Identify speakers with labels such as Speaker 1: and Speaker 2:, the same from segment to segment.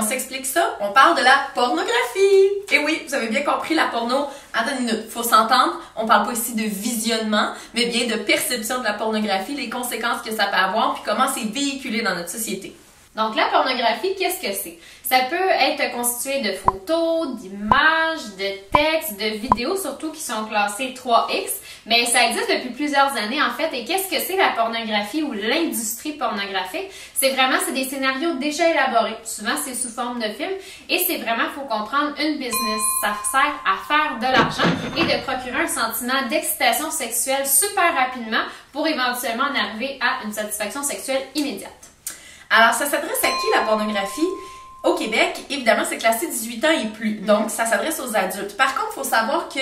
Speaker 1: on s'explique ça, on parle de la pornographie. Et oui, vous avez bien compris, la porno, attends une minute, faut s'entendre, on parle pas ici de visionnement, mais bien de perception de la pornographie, les conséquences que ça peut avoir, puis comment c'est véhiculé dans notre société.
Speaker 2: Donc la pornographie, qu'est-ce que c'est? Ça peut être constitué de photos, d'images, de textes, de vidéos, surtout qui sont classées 3X, mais ça existe depuis plusieurs années en fait. Et qu'est-ce que c'est la pornographie ou l'industrie pornographique? C'est des scénarios déjà élaborés. Souvent, c'est sous forme de film et c'est vraiment, faut comprendre, une business. Ça sert à faire de l'argent et de procurer un sentiment d'excitation sexuelle super rapidement pour éventuellement en arriver à une satisfaction sexuelle immédiate.
Speaker 1: Alors, ça s'adresse à qui la pornographie? Au Québec, évidemment, c'est classé 18 ans et plus, donc ça s'adresse aux adultes. Par contre, il faut savoir que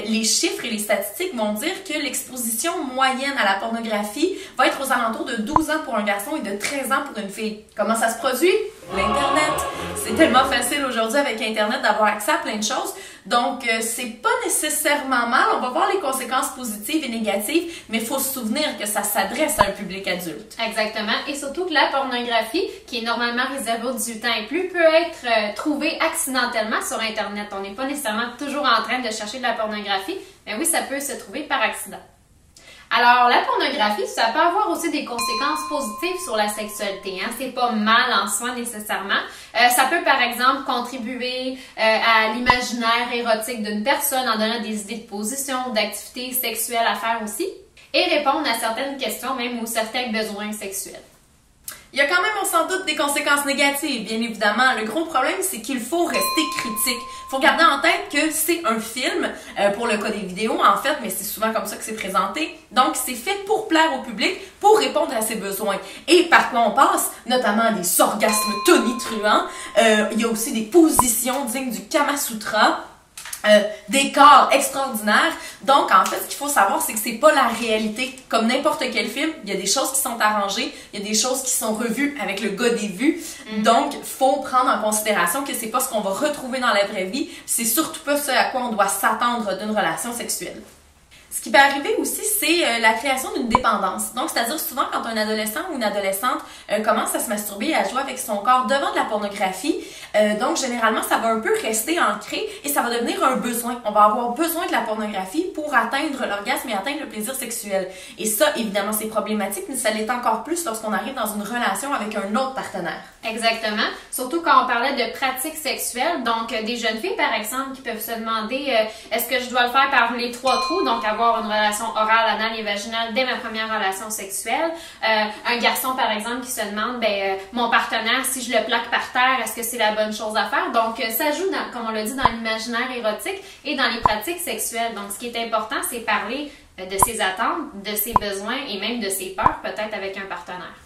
Speaker 1: les chiffres et les statistiques vont dire que l'exposition moyenne à la pornographie va être aux alentours de 12 ans pour un garçon et de 13 ans pour une fille. Comment ça se produit? L'Internet. C'est tellement facile aujourd'hui avec Internet d'avoir accès à plein de choses. Donc, c'est pas nécessairement mal. On va voir les conséquences positives et négatives, mais il faut se souvenir que ça s'adresse à un public adulte.
Speaker 2: Exactement. Et surtout que la pornographie, qui est normalement réservée aux 18 ans et plus, peut être trouvée accidentellement sur Internet. On n'est pas nécessairement toujours en train de chercher de la pornographie, mais oui, ça peut se trouver par accident. Alors, la pornographie, ça peut avoir aussi des conséquences positives sur la sexualité. Hein? C'est pas mal en soi nécessairement. Ça peut, par exemple, contribuer à l'imaginaire érotique d'une personne en donnant des idées de position, d'activités sexuelles à faire aussi, et répondre à certaines questions, même ou certains besoins sexuels.
Speaker 1: Il y a quand même, sans doute, des conséquences négatives, bien évidemment. Le gros problème, c'est qu'il faut rester critique. Il faut garder en tête que c'est un film, pour le cas des vidéos, en fait, mais c'est souvent comme ça que c'est présenté. Donc, c'est fait pour plaire au public, pour répondre à ses besoins. Et par quoi on passe? Notamment des orgasmes tonitruants. Il y a aussi des positions dignes du Kama Sutra. Des corps extraordinaires. Donc, en fait, ce qu'il faut savoir, c'est que c'est pas la réalité. Comme n'importe quel film, il y a des choses qui sont arrangées, il y a des choses qui sont revues avec le gars des vues. Donc, faut prendre en considération que c'est pas ce qu'on va retrouver dans la vraie vie. C'est surtout pas ce à quoi on doit s'attendre d'une relation sexuelle. Ce qui peut arriver aussi, c'est la création d'une dépendance. Donc, c'est-à-dire souvent quand un adolescent ou une adolescente commence à se masturber et à jouer avec son corps devant de la pornographie, donc généralement, ça va un peu rester ancré et ça va devenir un besoin. On va avoir besoin de la pornographie pour atteindre l'orgasme et atteindre le plaisir sexuel. Et ça, évidemment, c'est problématique, mais ça l'est encore plus lorsqu'on arrive dans une relation avec un autre partenaire.
Speaker 2: Exactement. Surtout quand on parlait de pratiques sexuelles. Donc, des jeunes filles, par exemple, qui peuvent se demander est-ce que je dois le faire par les 3 trous, donc avoir une relation orale, anale et vaginale dès ma première relation sexuelle. Un garçon, par exemple, qui se demande mon partenaire, si je le plaque par terre, est-ce que c'est la bonne chose à faire? Donc, ça joue, comme on l'a dit, dans l'imaginaire érotique et dans les pratiques sexuelles. Donc, ce qui est important, c'est parler de ses attentes, de ses besoins et même de ses peurs, peut-être avec un partenaire.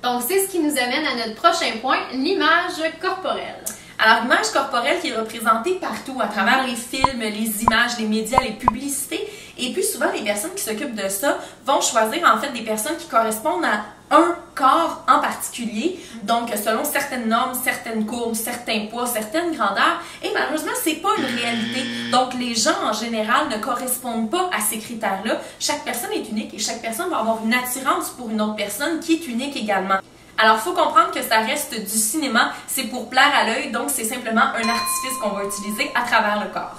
Speaker 2: Donc, c'est ce qui nous amène à notre prochain point, l'image corporelle.
Speaker 1: Alors, l'image corporelle qui est représentée partout, à travers les films, les images, les médias, les publicités. Et puis, souvent, les personnes qui s'occupent de ça vont choisir, en fait, des personnes qui correspondent à un corps en particulier. Donc, selon certaines normes, certaines courbes, certains poids, certaines grandeurs. Et malheureusement, c'est pas une réalité. Donc, les gens, en général, ne correspondent pas à ces critères-là. Chaque personne est unique et chaque personne va avoir une attirance pour une autre personne qui est unique également. Alors, il faut comprendre que ça reste du cinéma, c'est pour plaire à l'œil, donc c'est simplement un artifice qu'on va utiliser à travers le corps.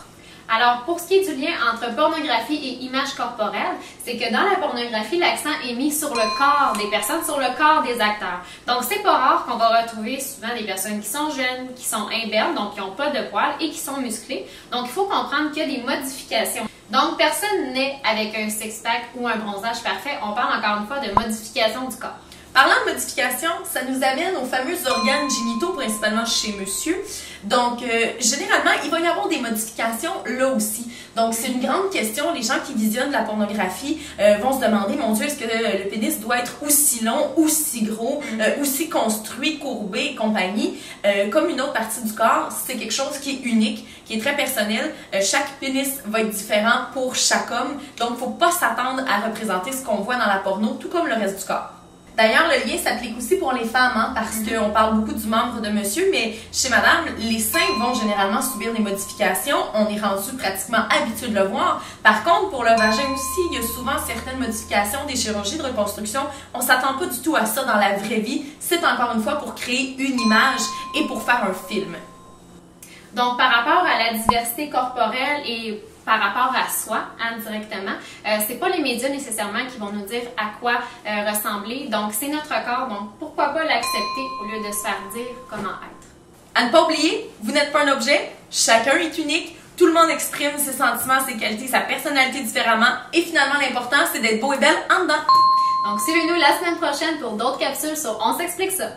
Speaker 2: Alors, pour ce qui est du lien entre pornographie et image corporelle, c'est que dans la pornographie, l'accent est mis sur le corps des personnes, sur le corps des acteurs. Donc, c'est pas rare qu'on va retrouver souvent des personnes qui sont jeunes, qui sont imberbes, donc qui n'ont pas de poils et qui sont musclées. Donc, il faut comprendre qu'il y a des modifications. Donc, personne n'est avec un six-pack ou un bronzage parfait. On parle encore une fois de modification du corps.
Speaker 1: Parlant de modification, ça nous amène aux fameux organes génitaux, principalement chez monsieur. Donc, généralement, il va y avoir des modifications là aussi. Donc, c'est une grande question. Les gens qui visionnent la pornographie vont se demander, mon Dieu, est-ce que le pénis doit être aussi long, aussi gros, aussi construit, courbé et compagnie? Comme une autre partie du corps, c'est quelque chose qui est unique, qui est très personnel. Chaque pénis va être différent pour chaque homme. Donc, il ne faut pas s'attendre à représenter ce qu'on voit dans la porno, tout comme le reste du corps. D'ailleurs, le lien s'applique aussi pour les femmes, hein, parce qu'on parle beaucoup du membre de monsieur, mais chez madame, les seins vont généralement subir des modifications. On est rendu pratiquement habitué de le voir. Par contre, pour le vagin aussi, il y a souvent certaines modifications, des chirurgies de reconstruction. On s'attend pas du tout à ça dans la vraie vie. C'est encore une fois pour créer une image et pour faire un film.
Speaker 2: Donc, par rapport à la diversité corporelle et par rapport à soi, hein, directement, c'est pas les médias nécessairement qui vont nous dire à quoi ressembler. Donc, c'est notre corps, donc pourquoi pas l'accepter au lieu de se faire dire comment être.
Speaker 1: À ne pas oublier, vous n'êtes pas un objet, chacun est unique, tout le monde exprime ses sentiments, ses qualités, sa personnalité différemment, et finalement, l'important, c'est d'être beau et belle en dedans.
Speaker 2: Donc, suivez-nous la semaine prochaine pour d'autres capsules sur On s'explique ça.